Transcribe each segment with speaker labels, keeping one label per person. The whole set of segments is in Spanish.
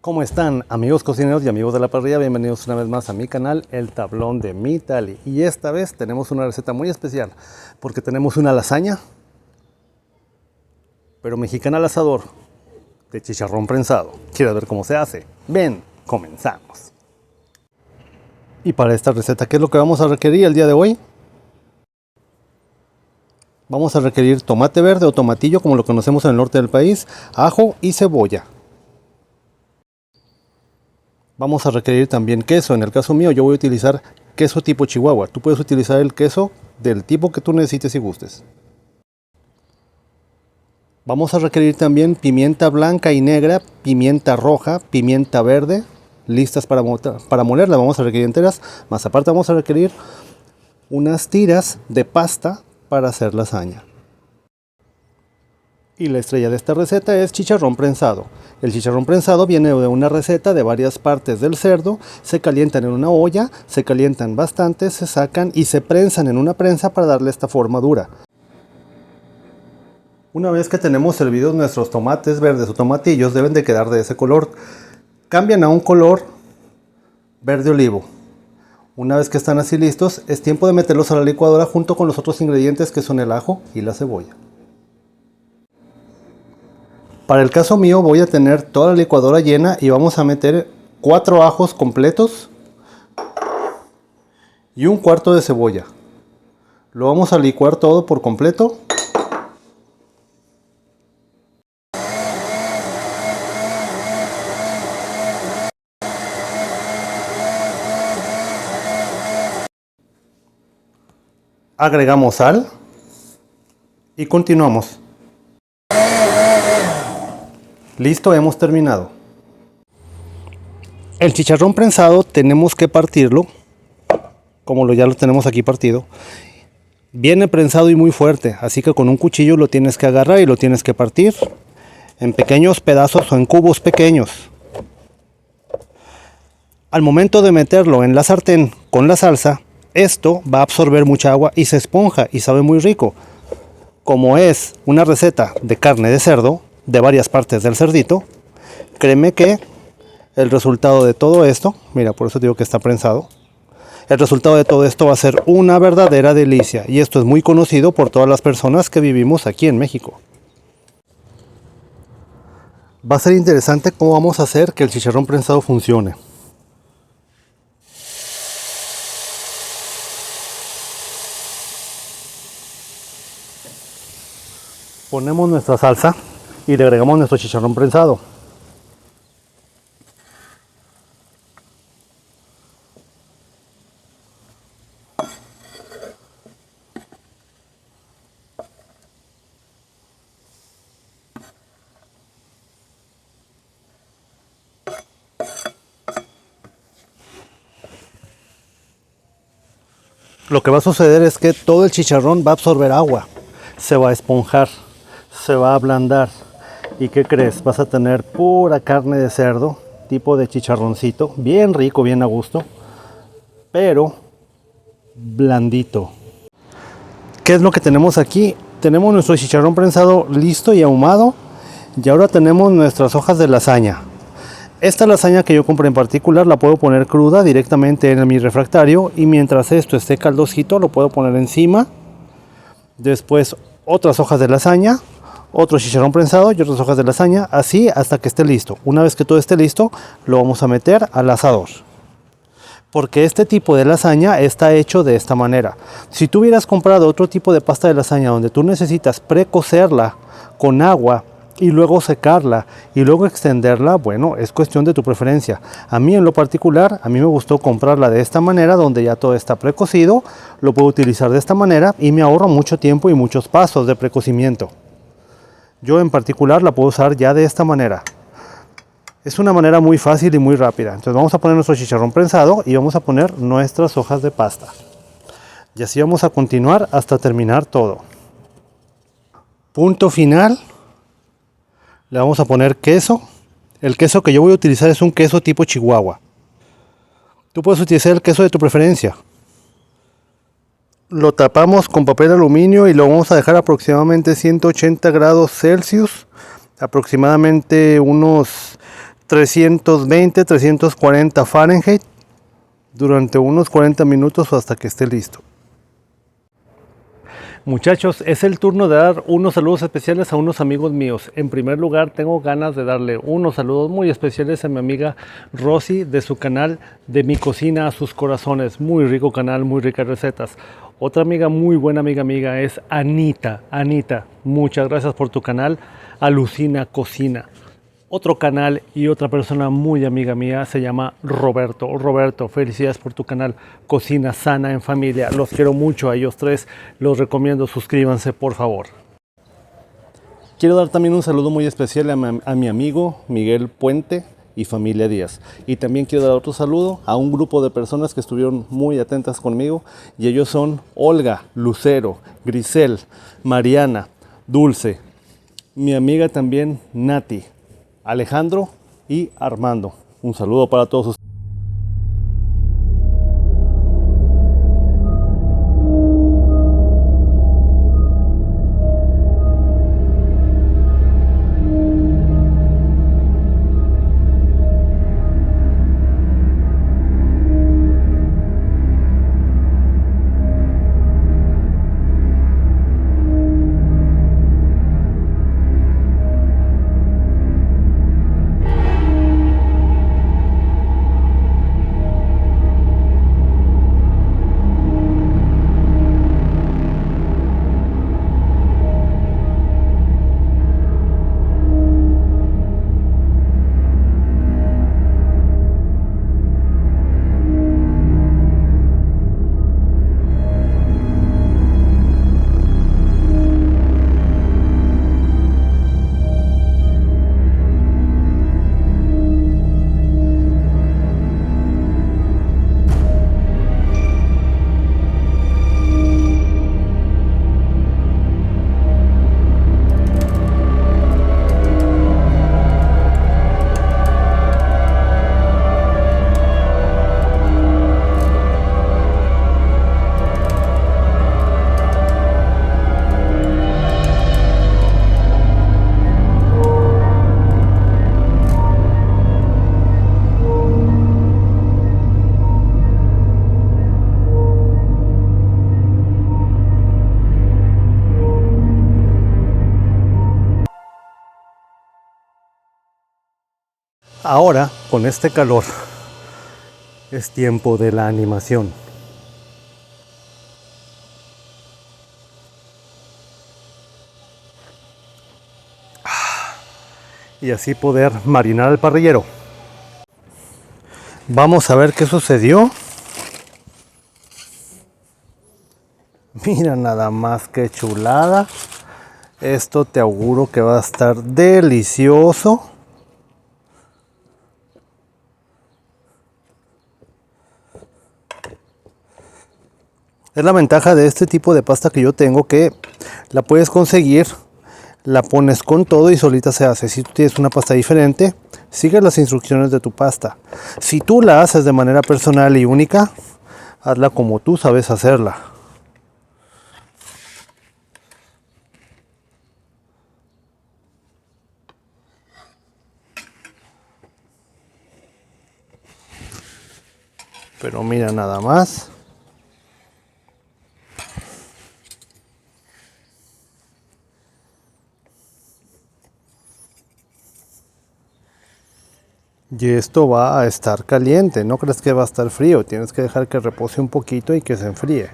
Speaker 1: ¿Cómo están, amigos cocineros y amigos de la parrilla? Bienvenidos una vez más a mi canal, El Tablón de Mitali. Y esta vez tenemos una receta muy especial, porque tenemos una lasaña, pero mexicana al asador, de chicharrón prensado. ¿Quieres ver cómo se hace? Ven, comenzamos. Y para esta receta, ¿qué es lo que vamos a requerir el día de hoy? Vamos a requerir tomate verde o tomatillo, como lo conocemos en el norte del país, ajo y cebolla. Vamos a requerir también queso. En el caso mío yo voy a utilizar queso tipo Chihuahua. Tú puedes utilizar el queso del tipo que tú necesites y gustes. Vamos a requerir también pimienta blanca y negra, pimienta roja, pimienta verde, listas para molerla. Vamos a requerir enteras, más aparte vamos a requerir unas tiras de pasta para hacer lasaña. Y la estrella de esta receta es chicharrón prensado. El chicharrón prensado viene de una receta de varias partes del cerdo. Se calientan en una olla, se calientan bastante, se sacan y se prensan en una prensa para darle esta forma dura. Una vez que tenemos servidos nuestros tomates verdes o tomatillos, deben de quedar de ese color. Cambian a un color verde olivo. Una vez que están así listos, es tiempo de meterlos a la licuadora junto con los otros ingredientes que son el ajo y la cebolla. Para el caso mío voy a tener toda la licuadora llena y vamos a meter 4 ajos completos y un cuarto de cebolla. Lo vamos a licuar todo por completo. Agregamos sal y continuamos. Listo, hemos terminado. El chicharrón prensado tenemos que partirlo, como ya lo tenemos aquí partido. Viene prensado y muy fuerte, así que con un cuchillo lo tienes que agarrar y lo tienes que partir en pequeños pedazos o en cubos pequeños. Al momento de meterlo en la sartén con la salsa, esto va a absorber mucha agua y se esponja y sabe muy rico. Como es una receta de carne de cerdo, de varias partes del cerdito, créeme que el resultado de todo esto, mira, por eso digo que está prensado, el resultado de todo esto va a ser una verdadera delicia, y esto es muy conocido por todas las personas que vivimos aquí en México. Va a ser interesante cómo vamos a hacer que el chicharrón prensado funcione. Ponemos nuestra salsa y le agregamos nuestro chicharrón prensado. Lo que va a suceder es que todo el chicharrón va a absorber agua, se va a esponjar, se va a ablandar. ¿Y qué crees? Vas a tener pura carne de cerdo, tipo de chicharroncito, bien rico, bien a gusto, pero blandito. ¿Qué es lo que tenemos aquí? Tenemos nuestro chicharrón prensado listo y ahumado, y ahora tenemos nuestras hojas de lasaña. Esta lasaña que yo compré en particular la puedo poner cruda directamente en mi refractario, y mientras esto esté caldosito lo puedo poner encima. Después otras hojas de lasaña, otro chicharrón prensado y otras hojas de lasaña, así hasta que esté listo. Una vez que todo esté listo, lo vamos a meter al asador. Porque este tipo de lasaña está hecho de esta manera. Si tú hubieras comprado otro tipo de pasta de lasaña donde tú necesitas precocerla con agua y luego secarla y luego extenderla, bueno, es cuestión de tu preferencia. A mí en lo particular, a mí me gustó comprarla de esta manera, donde ya todo está precocido. Lo puedo utilizar de esta manera y me ahorro mucho tiempo y muchos pasos de precocimiento. Yo en particular la puedo usar ya de esta manera. Es una manera muy fácil y muy rápida. Entonces vamos a poner nuestro chicharrón prensado y vamos a poner nuestras hojas de pasta. Y así vamos a continuar hasta terminar todo. Punto final. Le vamos a poner queso. El queso que yo voy a utilizar es un queso tipo Chihuahua. Tú puedes utilizar el queso de tu preferencia. Lo tapamos con papel aluminio y lo vamos a dejar aproximadamente 180 grados Celsius, aproximadamente unos 320, 340 Fahrenheit durante unos 40 minutos o hasta que esté listo. Muchachos, es el turno de dar unos saludos especiales a unos amigos míos. En primer lugar, tengo ganas de darle unos saludos muy especiales a mi amiga Rosy de su canal De mi cocina a sus corazones. Muy rico canal, muy ricas recetas. Otra amiga, muy buena amiga es Anita. Anita, muchas gracias por tu canal, Alucina Cocina. Otro canal y otra persona muy amiga mía se llama Roberto. Roberto, felicidades por tu canal Cocina Sana en Familia. Los quiero mucho a ellos tres. Los recomiendo, suscríbanse por favor. Quiero dar también un saludo muy especial a mi amigo Miguel Puente y familia Díaz. Y también quiero dar otro saludo a un grupo de personas que estuvieron muy atentas conmigo. Y ellos son Olga, Lucero, Grisel, Mariana, Dulce, mi amiga también Nati, Alejandro y Armando. Un saludo para todos ustedes. Ahora, con este calor, es tiempo de la animación. Y así poder marinar el parrillero. Vamos a ver qué sucedió. Mira nada más qué chulada. Esto te auguro que va a estar delicioso. Es la ventaja de este tipo de pasta que yo tengo, que la puedes conseguir, la pones con todo y solita se hace. Si tú tienes una pasta diferente, sigue las instrucciones de tu pasta. Si tú la haces de manera personal y única, hazla como tú sabes hacerla. Pero mira nada más. Y esto va a estar caliente, no crees que va a estar frío, tienes que dejar que repose un poquito y que se enfríe.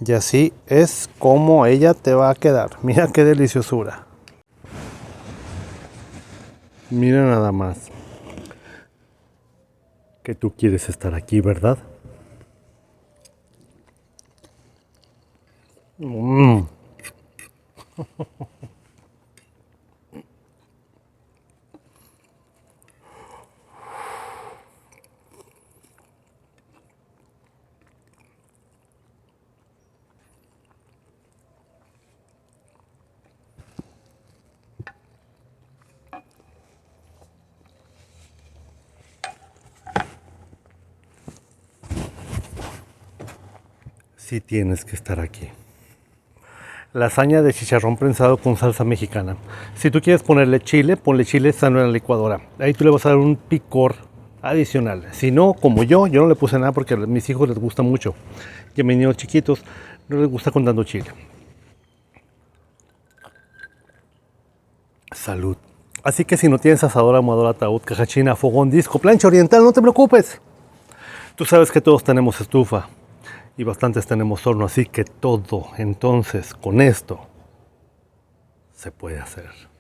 Speaker 1: Y así es como ella te va a quedar. Mira qué deliciosura. Mira nada más. Que tú quieres estar aquí, ¿verdad? Mmm. Sí tienes que estar aquí. Lasaña de chicharrón prensado con salsa mexicana. Si tú quieres ponerle chile, ponle chile sano en la licuadora. Ahí tú le vas a dar un picor adicional. Si no, como yo no le puse nada porque a mis hijos les gusta mucho. Y a mis niños chiquitos no les gusta con tanto chile. Salud. Así que si no tienes asador, ahumador, ataúd, caja china, fogón, disco, plancha oriental, no te preocupes. Tú sabes que todos tenemos estufa y bastantes tenemos horno, así que todo, entonces, con esto se puede hacer.